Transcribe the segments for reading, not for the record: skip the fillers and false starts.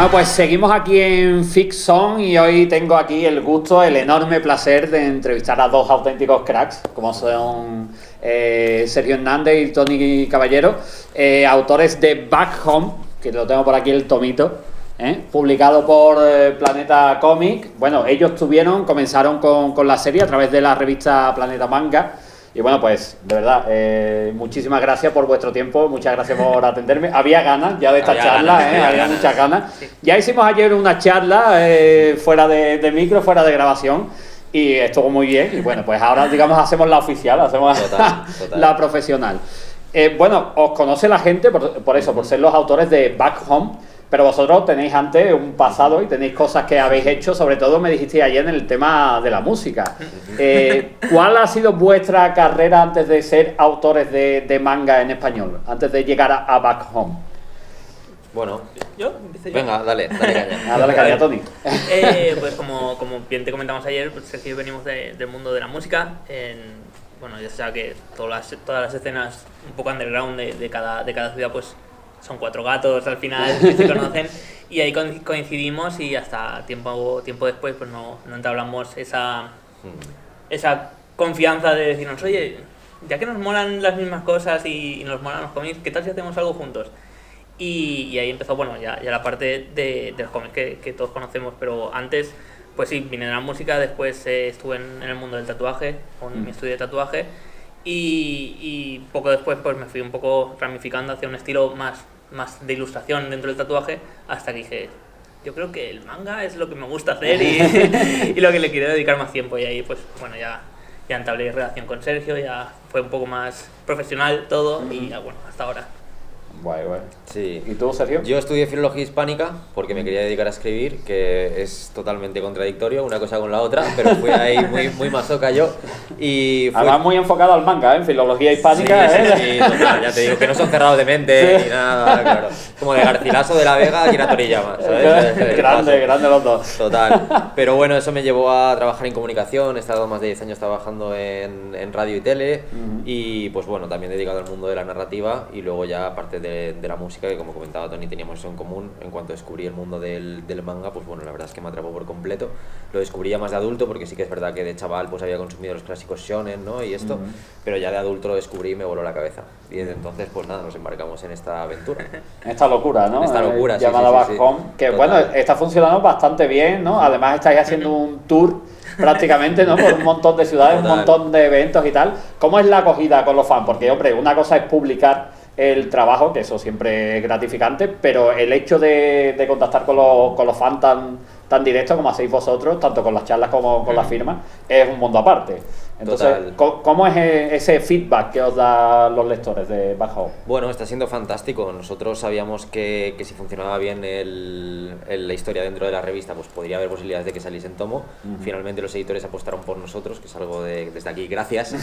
Bueno, pues seguimos aquí en Fiction y hoy tengo aquí el gusto, el enorme placer de entrevistar a dos auténticos cracks, como son Sergio Hernández y Tony Caballero, autores de Back Home, que lo tengo por aquí el tomito, publicado por Planeta Comic. Bueno, ellos comenzaron con la serie a través de la revista Planeta Manga. Y bueno, pues, de verdad, muchísimas gracias por vuestro tiempo, muchas gracias por atenderme. Había ganas ya de esta charla, había muchas ganas. Sí. Ya hicimos ayer una charla fuera de micro, fuera de grabación, y estuvo muy bien. Y bueno, pues ahora, digamos, hacemos la oficial, hacemos total. La profesional. Bueno, os conoce la gente por eso, por ser los autores de Back Home. Pero vosotros tenéis antes un pasado y tenéis cosas que habéis hecho, sobre todo me dijiste ayer en el tema de la música. ¿Cuál ha sido vuestra carrera antes de ser autores de manga en español? Antes de llegar a Back Home. Bueno, ¿yo? Venga, dale caña. Dale caña, Tony. Pues como bien te comentamos ayer, pues Sergio y venimos del mundo de la música. Bueno, ya sea que todas las escenas un poco underground de cada ciudad, pues son 4 gatos al final que se conocen, y ahí coincidimos, y hasta tiempo después pues no entablamos esa confianza de decirnos, oye, ya que nos molan las mismas cosas y nos molan los cómics, ¿qué tal si hacemos algo juntos? Y ahí empezó, bueno, ya la parte de los cómics que todos conocemos, pero antes, pues sí, vine de la música, después estuve en el mundo del tatuaje, con mi estudio de tatuaje, y poco después pues me fui un poco ramificando hacia un estilo más de ilustración dentro del tatuaje, hasta que dije, yo creo que el manga es lo que me gusta hacer y lo que le quiero dedicar más tiempo, y ahí pues bueno, ya entablé relación con Sergio, ya fue un poco más profesional todo, y ya bueno, hasta ahora. Guay. Sí. ¿Y tú, Sergio? Yo estudié Filología Hispánica porque me quería dedicar a escribir, que es totalmente contradictorio una cosa con la otra, pero fui ahí muy mazoca yo. Y además muy enfocado al manga, en Filología Hispánica. Sí, total, ya te digo que no son cerrados de mente ni nada, claro. Como de Garcilaso de la Vega a Akira Toriyama, ¿sabes? Grande los dos. Total. Pero bueno, eso me llevó a trabajar en comunicación, he estado más de 10 años trabajando en radio y tele, y pues bueno, también dedicado al mundo de la narrativa, y luego ya aparte de la música, que como comentaba Tony, teníamos eso en común. En cuanto descubrí el mundo del manga, pues bueno, la verdad es que me atrapó por completo. Lo descubrí ya más de adulto, porque sí que es verdad que de chaval pues había consumido los clásicos shonen, ¿no? Y esto, pero ya de adulto lo descubrí y me voló la cabeza. Y desde entonces, pues nada, nos embarcamos en esta aventura. Esta locura, ¿no? Esta locura, llamada Back Home, que total. Bueno, está funcionando bastante bien, ¿no? Además estáis haciendo un tour prácticamente, ¿no? Por un montón de ciudades, total. Un montón de eventos y tal. ¿Cómo es la acogida con los fans? Porque, hombre, una cosa es publicar el trabajo, que eso siempre es gratificante, pero el hecho de contactar con los fans tan directo como hacéis vosotros, tanto con las charlas como con las firmas, es un mundo aparte. Entonces, ¿cómo es ese feedback que os dan los lectores de Back Home? Bueno, está siendo fantástico. Nosotros sabíamos que si funcionaba bien la historia dentro de la revista, pues podría haber posibilidades de que saliese en tomo. Finalmente los editores apostaron por nosotros, que es algo desde aquí, gracias.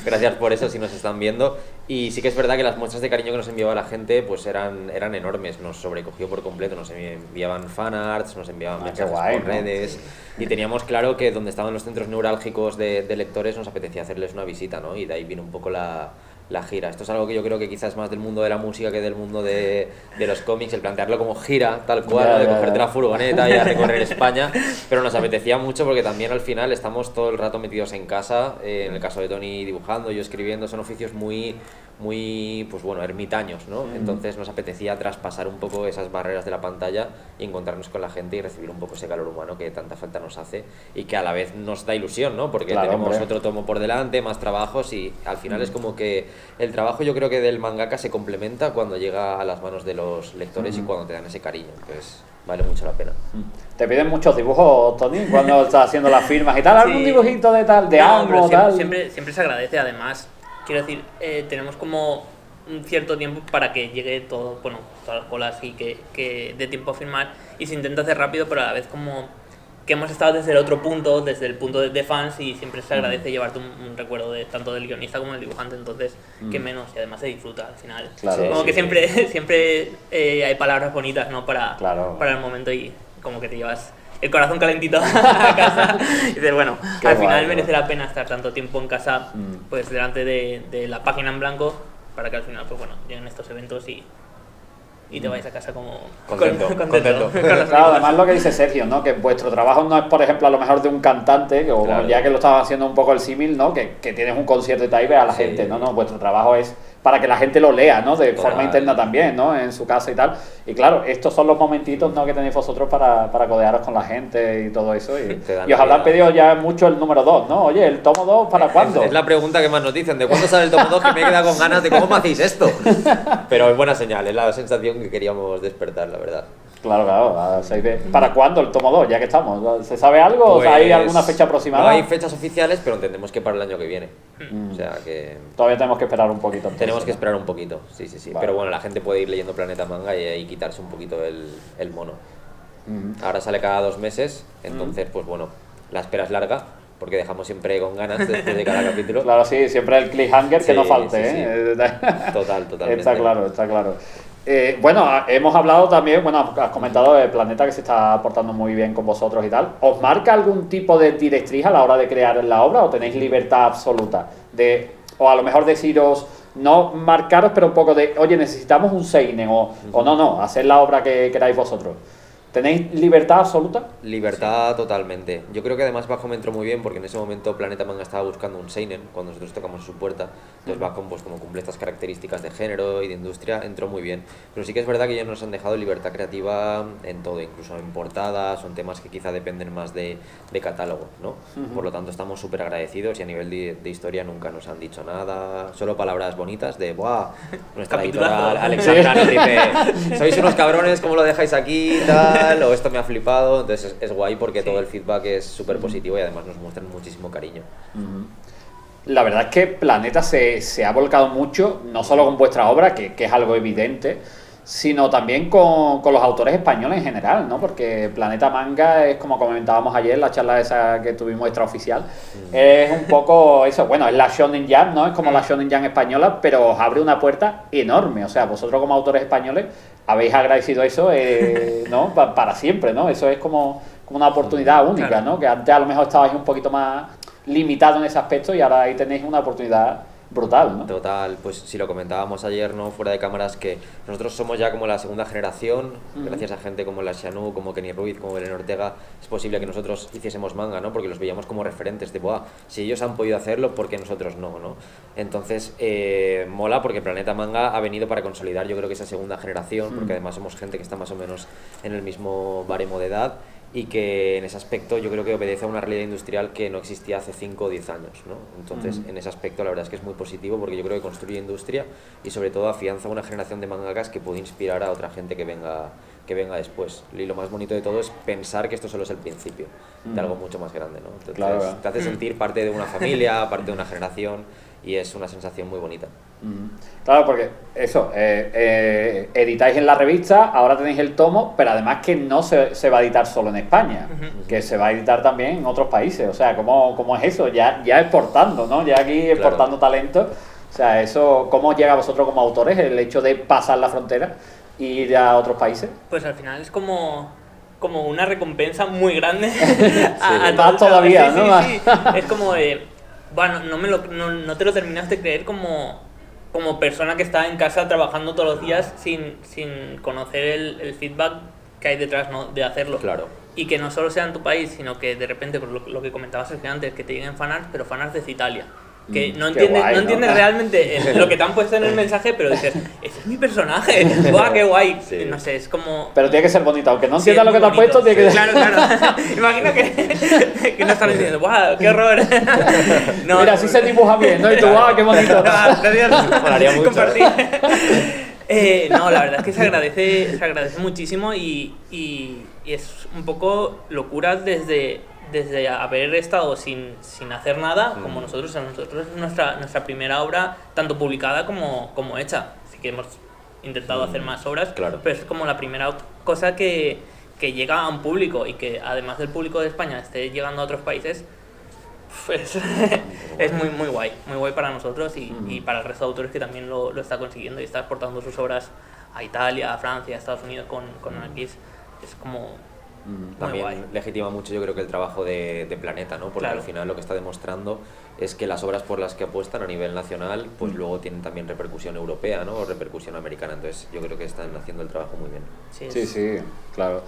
Gracias por eso, si nos están viendo. Y sí que es verdad que las muestras de cariño que nos enviaba la gente pues eran enormes, nos sobrecogió por completo, nos enviaban fanarts, nos enviaban mensajes por redes, y teníamos claro que donde estaban los centros neurálgicos de lectores nos apetecía hacerles una visita, ¿no? Y de ahí vino un poco la gira. Esto es algo que yo creo que quizás más del mundo de la música que del mundo de los cómics, el plantearlo como gira, tal cual, ¿no? De cogerte la furgoneta y a recorrer España, pero nos apetecía mucho porque también al final estamos todo el rato metidos en casa, en el caso de Tony dibujando, yo escribiendo, son oficios muy pues bueno, ermitaños, ¿no? Entonces nos apetecía traspasar un poco esas barreras de la pantalla y encontrarnos con la gente y recibir un poco ese calor humano que tanta falta nos hace y que a la vez nos da ilusión, ¿no? Porque claro, tenemos otro tomo por delante, más trabajos, y al final es como que el trabajo, yo creo que del mangaka se complementa cuando llega a las manos de los lectores y cuando te dan ese cariño, pues vale mucho la pena. ¿Te piden muchos dibujos, Tony, cuando estás haciendo las firmas y tal? ¿Algún dibujito de tal, de algo, tal? Siempre se agradece. Además, quiero decir, tenemos como un cierto tiempo para que llegue todo, bueno, todas las colas y que dé tiempo a firmar, y se intenta hacer rápido, pero a la vez como que hemos estado desde el otro punto, desde el punto de fans, y siempre se agradece llevarte un recuerdo tanto del guionista como del dibujante, entonces que menos, y además se disfruta al final. Claro, como que siempre hay palabras bonitas, ¿no? Para el momento, y como que te llevas el corazón calentito a casa y dices, bueno, al final merece la pena estar tanto tiempo en casa, pues delante de la página en blanco, para que al final, pues bueno, lleguen estos eventos y y te vais a casa como Contento. con las Claro, películas. además lo que dice Sergio, ¿no? Que vuestro trabajo no es, por ejemplo, a lo mejor de un cantante, o Claro. ya que lo estaba haciendo un poco el símil, ¿no? Que tienes un concierto y tal y ves a la Sí. gente, ¿no? Vuestro trabajo es para que la gente lo lea, ¿no? De Total. forma interna también, ¿no? En su casa y tal. Y claro, estos son los momentitos, ¿no? Que tenéis vosotros para codearos con la gente y todo eso. Y Te dan os la habrán vida. pedido ya mucho el número 2, ¿no? Oye, ¿el tomo 2 para cuándo? Es la pregunta que más nos dicen, ¿de cuándo sale el tomo 2? Que me he quedado con ganas de cómo me hacéis esto. Pero es buena señal, es la sensación que queríamos despertar, la verdad. Claro, ¿para cuándo el tomo 2? Ya que estamos. ¿Se sabe algo? Pues, ¿O ¿hay alguna fecha aproximada? No hay fechas oficiales, pero entendemos que para el año que viene. O sea que Todavía tenemos que esperar un poquito. entonces, tenemos que ¿no? esperar un poquito, sí. Vale. Pero bueno, la gente puede ir leyendo Planeta Manga y quitarse un poquito el mono. Ujú. Ahora sale cada 2 meses, entonces pues bueno, la espera es larga, porque dejamos siempre con ganas después de cada capítulo. Claro, sí, siempre el cliffhanger que Sí, no falte, sí, ¿eh? Totalmente. Está claro, está claro. Bueno, hemos hablado también, bueno, has comentado el Planeta que se está portando muy bien con vosotros y tal. ¿Os marca algún tipo de directriz a la hora de crear la obra o tenéis libertad absoluta? O a lo mejor deciros, no marcaros, pero un poco de, oye, necesitamos un seinen o no, hacer la obra que queráis vosotros. ¿Tenéis libertad absoluta? Libertad totalmente. Yo creo que además Bacom entró muy bien porque en ese momento Planeta Manga estaba buscando un seinen cuando nosotros tocamos a su puerta. Entonces Bacom, pues como cumple estas características de género y de industria, entró muy bien. Pero sí que es verdad que ellos nos han dejado libertad creativa en todo, incluso en portadas, son temas que quizá dependen más de catálogo, ¿no? Por lo tanto estamos súper agradecidos y a nivel de historia nunca nos han dicho nada, solo palabras bonitas de ¡buah! Nuestra Capitulazo. editora Alexandra nos dice sois unos cabrones, ¿cómo lo dejáis aquí? Tal, o esto me ha flipado, entonces es guay porque Sí. todo el feedback es súper positivo y además nos muestran muchísimo cariño. La verdad es que Planeta se ha volcado mucho, no solo con vuestra obra, que es algo evidente, sino también con los autores españoles en general, ¿no? Porque Planeta Manga es, como comentábamos ayer, la charla esa que tuvimos extraoficial, es un poco eso, bueno, es la Shonen Jam, ¿no? Es como la Shonen Jam española, pero os abre una puerta enorme, o sea, vosotros como autores españoles habéis agradecido eso, ¿no? Para siempre, ¿no? Eso es como una oportunidad única, Claro. ¿no? Que antes a lo mejor estabais un poquito más limitado en ese aspecto y ahora ahí tenéis una oportunidad brutal, ¿no? Total, pues si lo comentábamos ayer, ¿no? Fuera de cámaras, que nosotros somos ya como la segunda generación, gracias a gente como la Xianu, como Kenny Ruiz, como Belén Ortega, es posible que nosotros hiciésemos manga, ¿no? Porque los veíamos como referentes de, "Buah, si ellos han podido hacerlo, ¿por qué nosotros no?", ¿no? Entonces, mola porque Planeta Manga ha venido para consolidar, yo creo que esa segunda generación, porque además somos gente que está más o menos en el mismo baremo de edad, y que en ese aspecto yo creo que obedece a una realidad industrial que no existía hace 5 o 10 años, ¿no? Entonces, en ese aspecto la verdad es que es muy positivo porque yo creo que construye industria y sobre todo afianza una generación de mangakas que puede inspirar a otra gente que venga después. Y lo más bonito de todo es pensar que esto solo es el principio de algo mucho más grande, ¿no? Entonces, Claro. te hace sentir parte de una familia, parte de una generación y es una sensación muy bonita. Claro, porque eso, editáis en la revista, ahora tenéis el tomo, pero además que no se va a editar solo en España, que se va a editar también en otros países. O sea, ¿cómo es eso? Ya exportando, ¿no? Ya aquí exportando talento. O sea, eso, ¿cómo os llega a vosotros como autores el hecho de pasar la frontera e ir a otros países? Pues al final es como una recompensa muy grande. Más todavía, sí, ¿no? Sí. Es como de, bueno, no te lo terminas de creer como persona que está en casa trabajando todos los días sin conocer el feedback que hay detrás, ¿no? De hacerlo. Claro. Y que no solo sea en tu país, sino que de repente, por lo que comentabas antes, que te lleguen fanarts, pero fanarts de Italia. Que no qué entiendes, guay, no ¿no? entiendes realmente lo que te han puesto en el mensaje, pero dices, ese es mi personaje, ¡buah, qué guay! Sí. No sé, es como... Pero tiene que ser bonito, aunque no Sí, entiendas es lo que te muy han puesto, bonito. tiene que Claro. Imagino que no están diciendo, ¡guau, qué horror! No, Mira, así se dibuja bien, ¿no? Y tú, ¡ah, qué bonito! Gracias. Molaría mucho. Compartir. No, la verdad es que se agradece muchísimo y es un poco locura desde haber estado sin hacer nada, como nosotros. Nosotros es nuestra primera obra, tanto publicada como hecha. Así que hemos intentado hacer más obras, Claro. pero es como la primera cosa que llega a un público y que además del público de España esté llegando a otros países. Pues es muy guay para nosotros y para el resto de autores que también lo está consiguiendo y está exportando sus obras a Italia, a Francia, a Estados Unidos con Anarquist. Es como También guay. legitima mucho yo creo que el trabajo de Planeta, ¿no? Porque Claro. al final lo que está demostrando es que las obras por las que apuestan a nivel nacional pues luego tienen también repercusión europea, ¿no? O repercusión americana, entonces yo creo que están haciendo el trabajo muy bien. Sí, claro.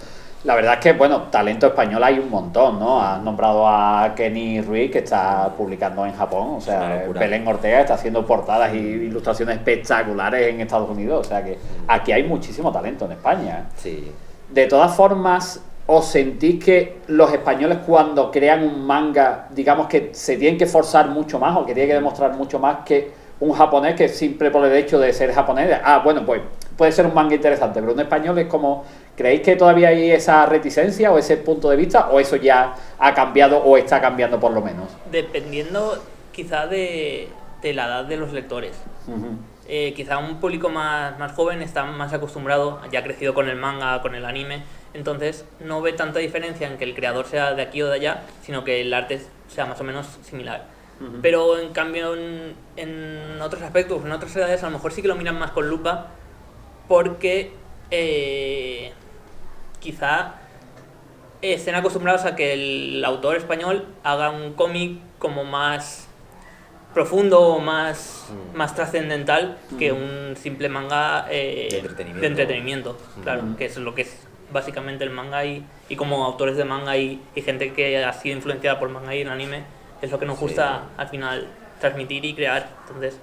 La verdad es que, bueno, talento español hay un montón, ¿no? Has nombrado a Kenny Ruiz, que está publicando en Japón, o Es una sea, locura. Belén Ortega está haciendo portadas y ilustraciones espectaculares en Estados Unidos, o sea que aquí hay muchísimo talento en España, ¿eh? Sí. De todas formas, ¿os sentís que los españoles cuando crean un manga, digamos que se tienen que forzar mucho más o que tienen que demostrar mucho más que un japonés que simple por el hecho de ser japonés, bueno, pues puede ser un manga interesante, pero un español es como, ¿creéis que todavía hay esa reticencia o ese punto de vista o eso ya ha cambiado o está cambiando por lo menos? Dependiendo quizá de la edad de los lectores. Quizá un público más joven está más acostumbrado, ya ha crecido con el manga, con el anime, entonces no ve tanta diferencia en que el creador sea de aquí o de allá, sino que el arte sea más o menos similar. Pero en cambio en otros aspectos, en otras edades, a lo mejor sí que lo miran más con lupa, porque quizá estén acostumbrados a que el autor español haga un cómic como más profundo o más trascendental que un simple manga De entretenimiento, claro, que es lo que es básicamente el manga y como autores de manga y gente que ha sido influenciada por manga y el anime es lo que nos gusta al final transmitir y crear, entonces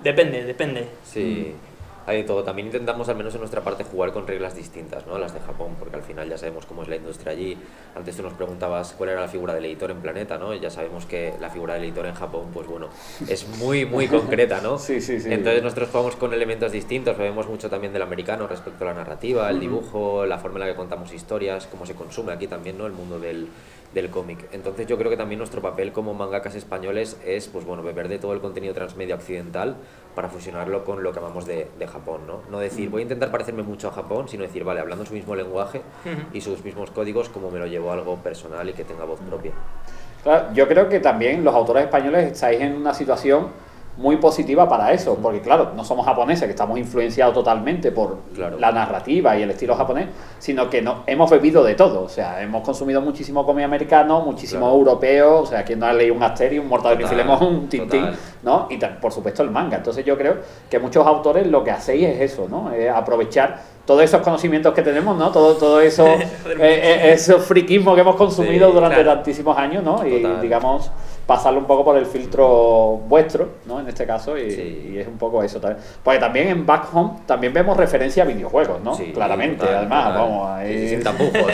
depende. Sí, hay de todo. También intentamos, al menos en nuestra parte, jugar con reglas distintas, ¿no? A las de Japón, porque al final ya sabemos cómo es la industria allí. Antes tú nos preguntabas cuál era la figura del editor en Planeta, ¿no? Y ya sabemos que la figura del editor en Japón, pues bueno, es muy concreta, ¿no? Sí. Entonces nosotros jugamos con elementos distintos, vemos mucho también del americano respecto a la narrativa, el dibujo, la forma en la que contamos historias, cómo se consume aquí también, ¿no? El mundo del cómic. Entonces yo creo que también nuestro papel como mangakas españoles es, pues bueno, beber de todo el contenido transmedia occidental para fusionarlo con lo que amamos de Japón, ¿no? No decir, voy a intentar parecerme mucho a Japón, sino decir, vale, hablando su mismo lenguaje y sus mismos códigos, como me lo llevo a algo personal y que tenga voz propia. Claro, yo creo que también los autores españoles estáis en una situación muy positiva para eso, porque claro, no somos japoneses, que estamos influenciados totalmente por la narrativa y el estilo japonés, sino que hemos bebido de todo, o sea, hemos consumido muchísimo cómic americano, muchísimo europeo, o sea, quien no ha leído un Asterix, un Mortadelo y Filemón, un Tintín, ¿no? Y por supuesto el manga. Entonces yo creo que muchos autores lo que hacéis es eso, ¿no? Aprovechar todos esos conocimientos que tenemos, ¿no? Todo eso, esos friquismo que hemos consumido durante tantísimos años, ¿no? Y digamos, pasarlo un poco por el filtro vuestro, ¿no? En este caso, y es un poco eso también. Porque también en Back Home también vemos referencia a videojuegos, ¿no? Sí, claramente, total, además, total. vamos, ahí... Sin tapujos.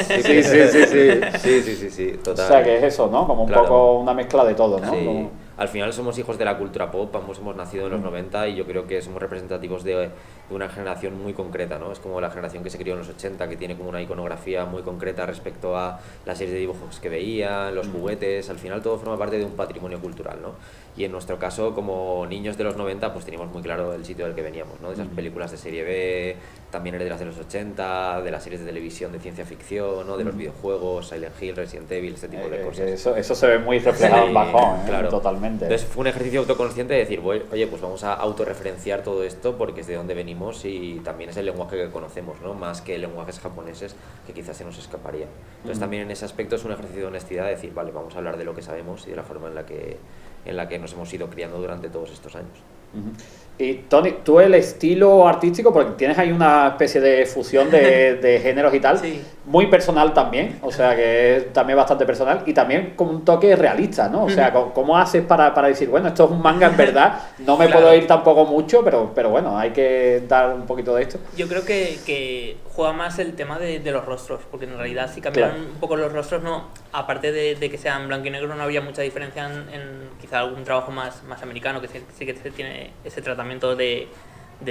Sí, total. O sea, que es eso, ¿no? Como un poco una mezcla de todo, ¿no? Sí. Como... Al final somos hijos de la cultura pop, ambos hemos nacido en los 90 y yo creo que somos representativos de una generación muy concreta, ¿no? Es como la generación que se crió en los 80, que tiene como una iconografía muy concreta respecto a las series de dibujos que veían, los juguetes, al final todo forma parte de un patrimonio cultural, ¿no? Y en nuestro caso, como niños de los 90, pues teníamos muy claro el sitio del que veníamos, ¿no? De esas películas de serie B, también el de las de los 80, de las series de televisión de ciencia ficción, ¿no? De los videojuegos, Silent Hill, Resident Evil, este tipo de cosas. Eso se ve muy reflejado en Back Home, claro. Totalmente. Entonces fue un ejercicio autoconsciente de decir, oye, pues vamos a autorreferenciar todo esto porque es de donde venimos y también es el lenguaje que conocemos, ¿no? Más que lenguajes japoneses que quizás se nos escaparía. Entonces también en ese aspecto es un ejercicio de honestidad de decir, vale, vamos a hablar de lo que sabemos y de la forma en la que nos hemos ido criando durante todos estos años. Y Tony, tú el estilo artístico, porque tienes ahí una especie de fusión de géneros y tal, muy personal también, o sea que es también bastante personal y también con un toque realista, ¿no? O sea, ¿cómo haces para decir, bueno, esto es un manga en verdad, no me puedo ir tampoco mucho, pero bueno, hay que dar un poquito de esto? Yo creo que juega más el tema de los rostros, porque en realidad si cambiaran un poco los rostros, no, aparte de que sean blanco y negro, no habría mucha diferencia en quizá algún trabajo más americano, que sí que tiene ese tratamiento de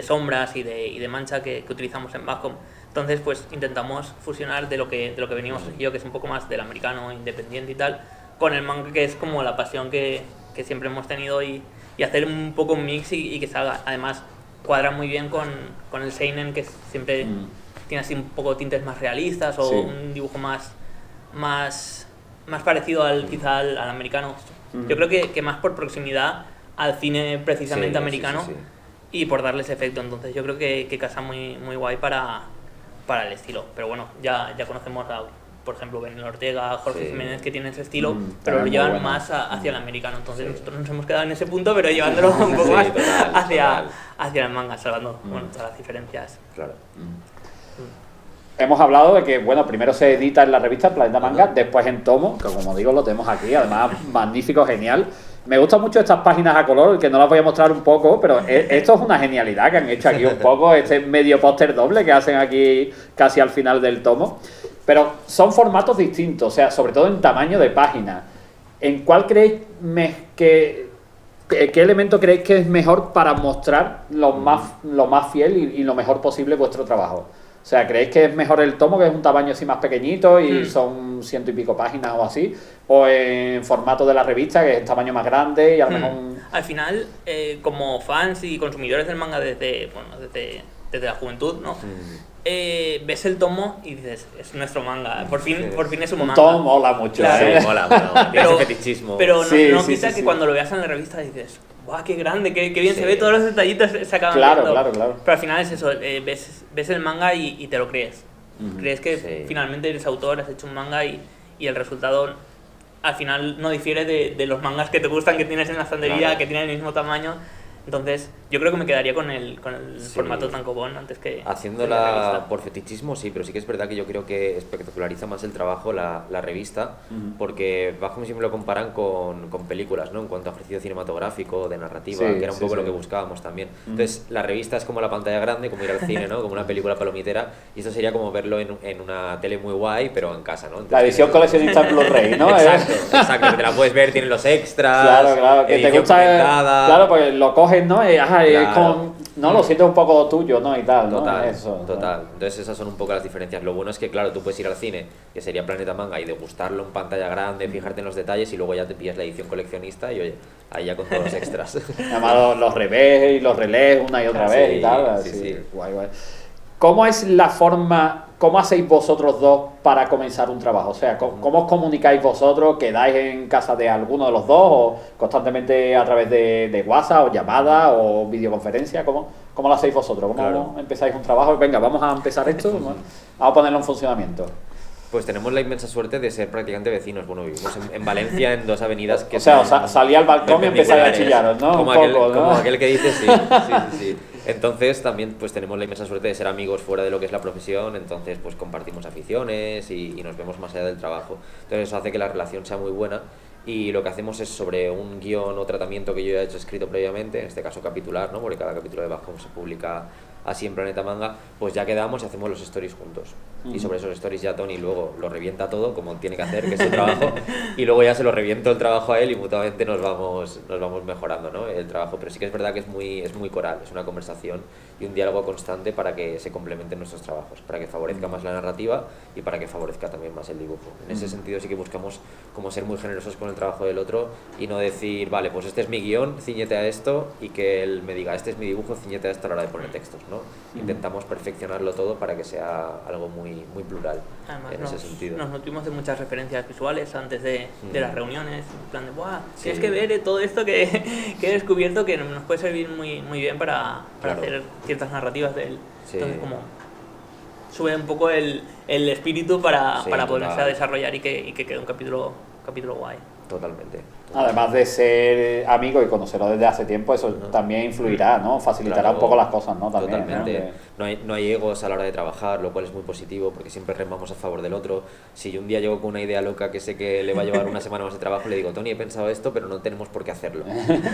sombras y de mancha que utilizamos en Back Home. Entonces pues intentamos fusionar de lo que venimos yo, que es un poco más del americano independiente y tal, con el manga, que es como la pasión que siempre hemos tenido, y hacer un poco un mix y que salga. Además cuadra muy bien con el seinen, que siempre tiene así un poco tintes más realistas o un dibujo más parecido quizá al americano. Yo creo que más por proximidad al cine precisamente americano y por darle ese efecto. Entonces yo creo que casa muy guay para para el estilo. Pero bueno, ya conocemos a, por ejemplo, Benel Ortega, Jorge Jiménez, que tienen ese estilo, pero lo llevan más hacia el americano. Entonces nosotros nos hemos quedado en ese punto, pero llevándolo un poco más hacia el manga, salvando bueno, todas las diferencias. Claro. Hemos hablado de que, bueno, primero se edita en la revista Planeta Manga, después en tomo, que como digo lo tenemos aquí, además magnífico, genial. Me gustan mucho estas páginas a color, que no las voy a mostrar un poco, pero esto es una genialidad que han hecho aquí un poco, este medio póster doble que hacen aquí casi al final del tomo. Pero son formatos distintos, o sea, sobre todo en tamaño de página. ¿En cuál creéis qué elemento creéis que es mejor para mostrar lo más fiel y lo mejor posible vuestro trabajo? O sea, ¿creéis que es mejor el tomo, que es un tamaño así más pequeñito y son 100 y pico páginas o así? ¿O en formato de la revista, que es tamaño más grande y a lo mejor Al final, como fans y consumidores del manga desde la juventud, ¿no? Ves el tomo y dices, es nuestro manga, por fin es un manga. Un tomo mola mucho, claro. Sí, mola, tiene ese fetichismo. Pero no quita que cuando lo veas en la revista dices, ¡guau, qué grande, qué bien se ve! Todos los detallitos se acaban viendo. Claro. Pero al final es eso, ves el manga y te lo crees. Crees que finalmente eres autor, has hecho un manga y el resultado al final no difiere de los mangas que te gustan, que tienes en la estantería, que tienen el mismo tamaño. Entonces, yo creo que me quedaría con el formato tankobon antes que... Haciéndola por fetichismo, sí, pero sí que es verdad que yo creo que espectaculariza más el trabajo la revista, porque Bajum siempre lo comparan con películas, ¿no? En cuanto a ofrecido cinematográfico, de narrativa, que era un poco lo que buscábamos también. Entonces, la revista es como la pantalla grande, como ir al cine, ¿no? Como una película palomitera, y esto sería como verlo en una tele muy guay, pero en casa, ¿no? Entonces, la edición coleccionista en Blu-ray, ¿no? Exacto, que te la puedes ver, tienen los extras, claro, que te gusta, claro, porque lo coges, ¿no? Lo sientes un poco tuyo, ¿no? Y tal, ¿no? Total. Entonces esas son un poco las diferencias. Lo bueno es que, claro, tú puedes ir al cine, que sería Planeta Manga, y degustarlo en pantalla grande, fijarte en los detalles, y luego ya te pillas la edición coleccionista y, oye, ahí ya con todos los extras. Además los revés y los relés una y otra vez y tal. Sí. Guay. ¿Cómo es la forma, cómo hacéis vosotros dos para comenzar un trabajo? O sea, ¿cómo os comunicáis vosotros? ¿Quedáis en casa de alguno de los dos o constantemente a través de WhatsApp o llamada o videoconferencia? ¿Cómo lo hacéis vosotros? ¿Cómo empezáis un trabajo? Venga, vamos a empezar esto, vamos a ponerlo en funcionamiento. Pues tenemos la inmensa suerte de ser prácticamente vecinos. Bueno, vivimos en Valencia, en dos avenidas que... O sea, salí al balcón y empezáis a chillaros, ¿no? Como aquel que dice, sí. Entonces también pues tenemos la inmensa suerte de ser amigos fuera de lo que es la profesión, entonces pues compartimos aficiones y nos vemos más allá del trabajo. Entonces eso hace que la relación sea muy buena, y lo que hacemos es sobre un guión o tratamiento que yo ya he hecho escrito previamente, en este caso capitular, ¿no? Porque cada capítulo de Bajum se publica así en Planeta Manga, pues ya quedamos y hacemos los stories juntos. Y sobre esos stories ya Tony luego lo revienta todo, como tiene que hacer, que es su trabajo, y luego ya se lo reviento el trabajo a él y mutuamente nos vamos mejorando, ¿no? El trabajo. Pero sí que es verdad que es muy coral, es una conversación y un diálogo constante para que se complementen nuestros trabajos, para que favorezca más la narrativa y para que favorezca también más el dibujo. En ese sentido sí que buscamos como ser muy generosos con el trabajo del otro y no decir, vale, pues este es mi guión, cíñete a esto, y que él me diga, este es mi dibujo, cíñete a esto a la hora de poner textos, ¿no? Intentamos perfeccionarlo todo para que sea algo muy plural. Además, en ese sentido. Nos nutrimos de muchas referencias visuales antes de las reuniones, en plan de, ¡buah! Tienes que ver todo esto que he descubierto, que nos puede servir muy bien para hacer ciertas narrativas de él. Entonces, como sube un poco el espíritu para ponerse a desarrollar y que quede un capítulo guay. Totalmente. Además de ser amigo y conocerlo desde hace tiempo, eso también influirá, ¿no? Facilitará un poco las cosas, ¿no? También, totalmente. No hay egos a la hora de trabajar, lo cual es muy positivo porque siempre remamos a favor del otro. Si yo un día llego con una idea loca que sé que le va a llevar una semana más de trabajo, le digo, Tony, he pensado esto, pero no tenemos por qué hacerlo.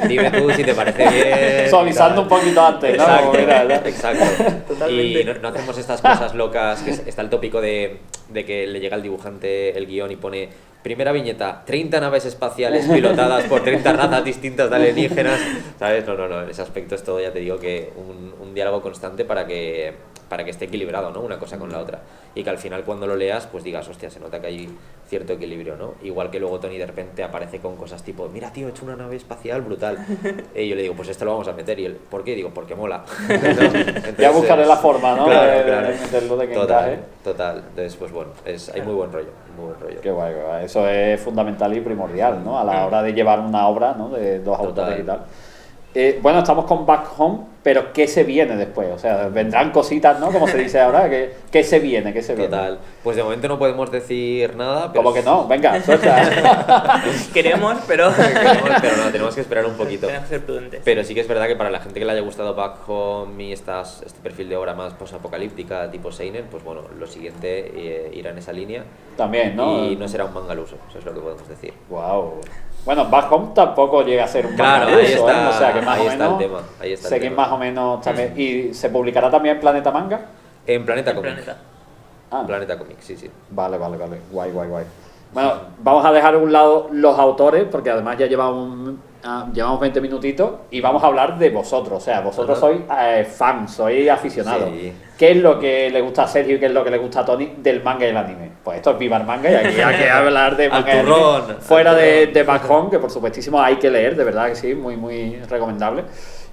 Dime tú si te parece bien. Suavizando un poquito antes, ¿no? Exacto. Y no hacemos estas cosas locas, que está el tópico de que le llega al dibujante el guión y pone: primera viñeta, 30 naves espaciales pilotadas por 30 razas distintas de alienígenas, ¿sabes? No, en ese aspecto es todo, ya te digo, que un diálogo constante para que esté equilibrado, ¿no? Una cosa con la otra. Y que al final cuando lo leas, pues digas, hostia, se nota que hay cierto equilibrio, ¿no? Igual que luego Tony de repente aparece con cosas tipo, mira, tío, he hecho una nave espacial brutal. Y yo le digo, pues esto lo vamos a meter. Y él, ¿por qué? Digo, porque mola. Entonces, ya buscaré la forma, ¿no? Claro. De meterlo de que encaje. Total. Entonces, pues bueno, hay muy buen rollo. Qué guay. Eso es fundamental y primordial, ¿no? A la hora de llevar una obra, ¿no? De dos autores y tal. Bueno, estamos con Back Home, pero ¿qué se viene después? O sea, vendrán cositas, ¿no? Como se dice ahora, ¿qué se viene? ¿Qué se viene? Total. Pues de momento no podemos decir nada. ¿Cómo que no? Venga, suelta. Queremos, pero... pero no, tenemos que esperar un poquito. Tenemos que ser prudentes. Pero sí que es verdad que para la gente que le haya gustado Back Home y este perfil de obra más posapocalíptica tipo seinen, pues bueno, lo siguiente irá en esa línea. También, ¿no? Y no será un manga al uso, eso es lo que podemos decir. Wow. Bueno, Back Home tampoco llega a ser un manga Claro, al ahí uso, está, o sea que más ahí o está menos el tema. Ahí está el seguir tema. más o menos también. ¿Y se publicará también en Planeta Manga? En Planeta En Comic. Planeta. Ah, Planeta Comic, sí, sí. vale. Guay. Bueno, vamos a dejar a un lado los autores, porque además ya llevamos 20 minutitos y vamos a hablar de vosotros. O sea, vosotros Ajá. sois fans, sois aficionados. Sí. ¿Qué es lo que le gusta a Sergio y qué es lo que le gusta a Tony del manga y el anime? Pues esto es Viva el Manga y aquí hay que hablar de Al manga y anime. turrón, Fuera al de turrón. Back Home, que por supuestísimo hay que leer, de verdad que sí, muy recomendable.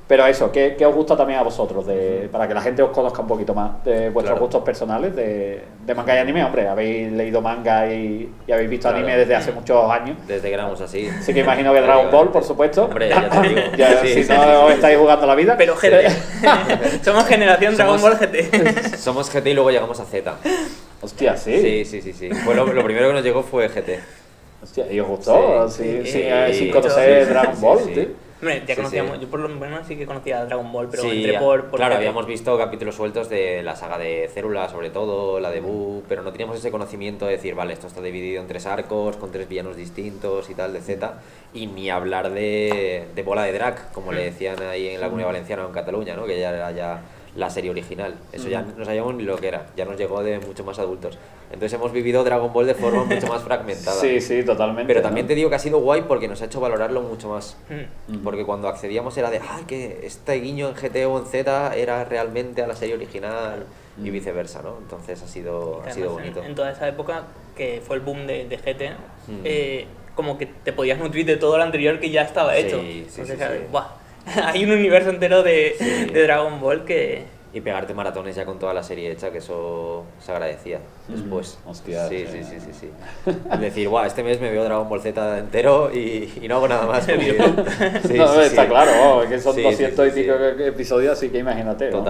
Pero eso, ¿qué os gusta también a vosotros? Para que la gente os conozca un poquito más de vuestros Claro. gustos personales de manga y anime. Hombre, habéis leído manga y habéis visto Claro. anime desde hace muchos años. Desde que éramos así. Así que imagino que Dragon Ball, por supuesto. Hombre, ya te digo. Ya, Sí, si sí, no sí, os sí. estáis jugando la vida. Pero GT. Somos generación Dragon Ball GT. Somos GT y luego llegamos a Z. Hostia, sí. Sí. Fue lo primero que nos llegó fue GT. Hostia, ¿y os gustó? Sí, Sin conocer sí, Dragon sí, Ball, sí. tío. Hombre, ya Sí, conocíamos, sí. yo por lo menos sí que conocía a Dragon Ball, pero Sí, entré por claro, GT. habíamos visto capítulos sueltos de la saga de Célula, sobre todo, la de Buu, pero no teníamos ese conocimiento de decir, vale, esto está dividido en 3 arcos, con 3 villanos distintos y tal, de Z, y ni hablar de Bola de Drac, como le decían ahí en la Comunidad Valenciana o en Cataluña, ¿no? Que ya era ya la serie original. Eso ya no sabíamos ni lo que era, ya nos llegó de mucho más adultos. Entonces hemos vivido Dragon Ball de forma mucho más fragmentada. Sí, totalmente. Pero también ¿no? te digo que ha sido guay porque nos ha hecho valorarlo mucho más. Mm. Porque cuando accedíamos era de, ay, que este guiño en GT o en Z era realmente a la serie original y viceversa, ¿no? Entonces ha sido Además, bonito. en toda esa época, que fue el boom de GT, como que te podías nutrir de todo lo anterior que ya estaba Sí, hecho. sí, Entonces, sí, sí. ¡buah! Hay un universo entero de Sí. Dragon Ball que... Y pegarte maratones ya con toda la serie hecha, que eso se agradecía después. Hostia, sí, sí. sí. Es decir, guau, este mes me veo Dragon Ball Z entero y no hago nada más. con mi vida". Sí, No, sí, está sí. claro, es que son Sí, 200 sí, y pico sí. episodios, así que imagínate. ¿no?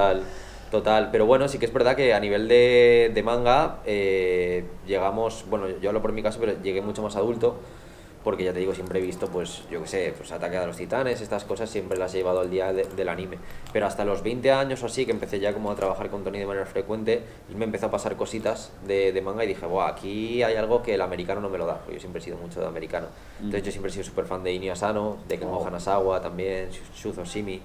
Total. Pero bueno, sí que es verdad que a nivel de manga llegamos, bueno, yo hablo por mi caso, pero llegué mucho más adulto. Porque ya te digo, siempre he visto, pues, yo qué sé, pues Ataque a los Titanes, estas cosas siempre las he llevado al día del anime. Pero hasta los 20 años o así, que empecé ya como a trabajar con Tony de manera frecuente, y me empezó a pasar cositas de manga y dije, buah, aquí hay algo que el americano no me lo da, porque yo siempre he sido mucho de americano. Entonces yo siempre he sido súper fan de Inio Asano, de Kengo Hanazawa también, Shuzo Shimi.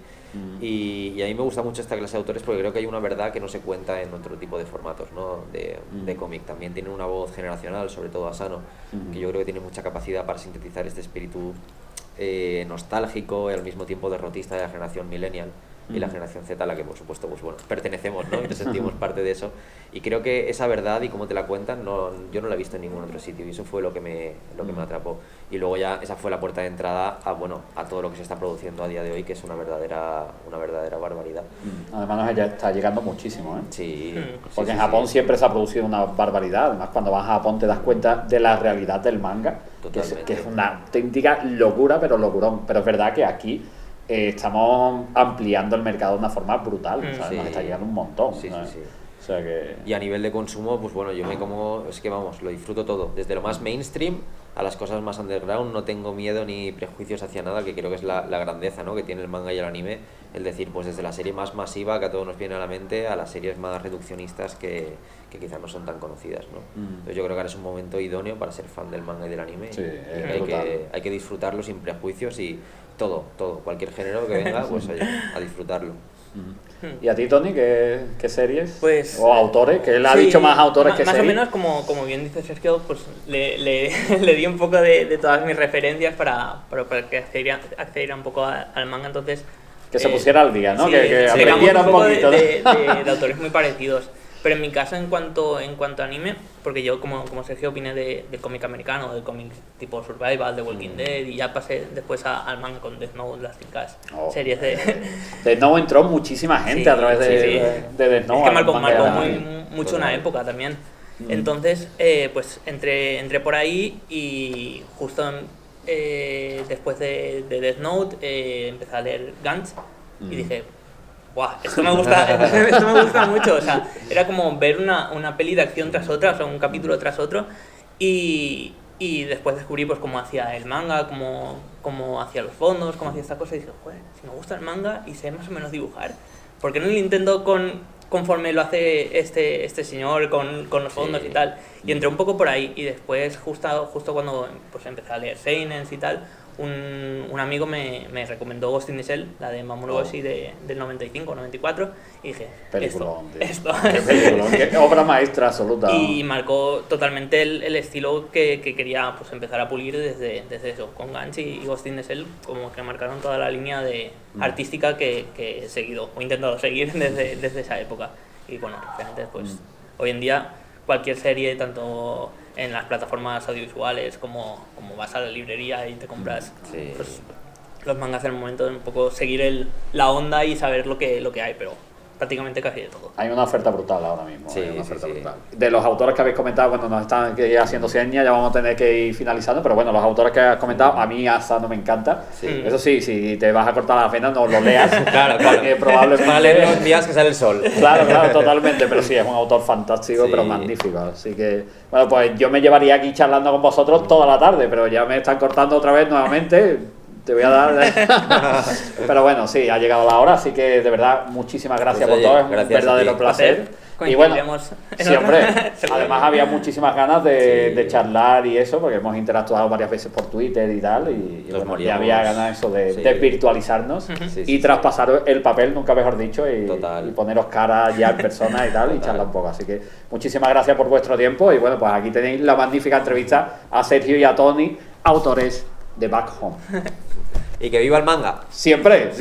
Y a mí me gusta mucho esta clase de autores porque creo que hay una verdad que no se cuenta en otro tipo de formatos, ¿no? de cómic. También tiene una voz generacional, sobre todo Asano, que yo creo que tiene mucha capacidad para sintetizar este espíritu nostálgico y al mismo tiempo derrotista de la generación millennial y la generación Z, a la que por supuesto pues bueno, pertenecemos, ¿no? Y nos sentimos parte de eso. Y creo que esa verdad y cómo te la cuentan, yo no la he visto en ningún otro sitio y eso fue lo que me atrapó. Y luego ya esa fue la puerta de entrada a todo lo que se está produciendo a día de hoy, que es una verdadera barbaridad. Además ya está llegando muchísimo, ¿eh? Sí. Porque sí, en Japón sí. siempre se ha producido una barbaridad. Además, cuando vas a Japón te das cuenta de la realidad del manga, Totalmente. que es una auténtica locura, pero locurón. Pero es verdad que aquí estamos ampliando el mercado de una forma brutal. ¿Sabes? Sí. Nos está llegando un montón. Sí, ¿sabes? sí. O sea que... Y a nivel de consumo, pues bueno, yo me como, es que vamos, lo disfruto todo, desde lo más mainstream a las cosas más underground, no tengo miedo ni prejuicios hacia nada, que creo que es la grandeza, ¿no? Que tiene el manga y el anime, el decir, pues desde la serie más masiva que a todos nos viene a la mente, a las series más reduccionistas que quizás no son tan conocidas, ¿no? Entonces yo creo que ahora es un momento idóneo para ser fan del manga y del anime, Sí, y es hay brutal. hay que disfrutarlo sin prejuicios y todo, cualquier género que venga, pues oye, a disfrutarlo. ¿Y a ti, Tony, qué series? Pues, o autores, que él ha sí, dicho más autores que más series. o menos, como bien dice Sergio, pues le di un poco de todas mis referencias para que accediera un poco al manga, entonces... Que se pusiera al día, ¿no? Sí, que pegamos aprendiera un poquito. de autores muy parecidos. Pero en mi caso, en cuanto a anime, porque yo como Sergio opiné de cómic americano, de cómics tipo Survival, de Walking Dead, y ya pasé después al manga con Death Note, las típicas series de... Death Note entró muchísima gente Sí, a través de Death Note. Es que marcó manga mucho una época también. Entonces, pues entré por ahí y justo después de Death Note, empecé a leer Gantz y dije, ¡guau! Esto me gusta, esto me gusta mucho. O sea, era como ver una peli de acción tras otra, o sea, un capítulo tras otro. Y después descubrí pues cómo hacía el manga, cómo hacía los fondos, cómo hacía esta cosa. Y dije, joder, si me gusta el manga y sé más o menos dibujar, ¿por qué no lo intento conforme lo hace este señor con los fondos y tal? Y entré un poco por ahí. Y después, justo cuando pues, empecé a leer Seinens y tal, un amigo me recomendó Ghost in the Shell, la de Mamoru Oshii del 95 o 94, y dije, esto. Qué obra maestra absoluta. Y marcó totalmente el estilo que quería pues, empezar a pulir desde eso, con Gantz y Ghost in the Shell, como que marcaron toda la línea artística que he seguido, o intentado seguir desde esa época. Y bueno, realmente pues hoy en día cualquier serie, tanto en las plataformas audiovisuales como vas a la librería y te compras pues, los mangas en el momento de un poco seguir la onda y saber lo que hay, pero prácticamente casi de todo. Hay una oferta brutal ahora mismo. Sí, hay una oferta sí. brutal. De los autores que habéis comentado, cuando nos están haciendo señas, ya vamos a tener que ir finalizando, pero bueno, los autores que has comentado, a mí Asano me encanta. Sí. Eso sí, si te vas a cortar las venas, no lo leas. Claro. Probablemente... Para leer los días que sale el sol. Claro, totalmente, pero sí, es un autor fantástico, Sí. pero magnífico. Así que, bueno, pues yo me llevaría aquí charlando con vosotros toda la tarde, pero ya me están cortando otra vez nuevamente. Te voy a dar. Pero bueno, sí, ha llegado la hora, así que de verdad, muchísimas gracias Pues, por todo, es un gracias verdadero placer. Y bueno, siempre, además había muchísimas ganas de charlar y eso, porque hemos interactuado varias veces por Twitter y tal, y bueno, ya había ganas eso de virtualizarnos y traspasar el papel, nunca mejor dicho, y poneros cara ya en persona y tal, y charlar un poco. Así que muchísimas gracias por vuestro tiempo, y bueno, pues aquí tenéis la magnífica entrevista a Sergio y a Tony, autores de Back Home. Y que viva el manga. Siempre.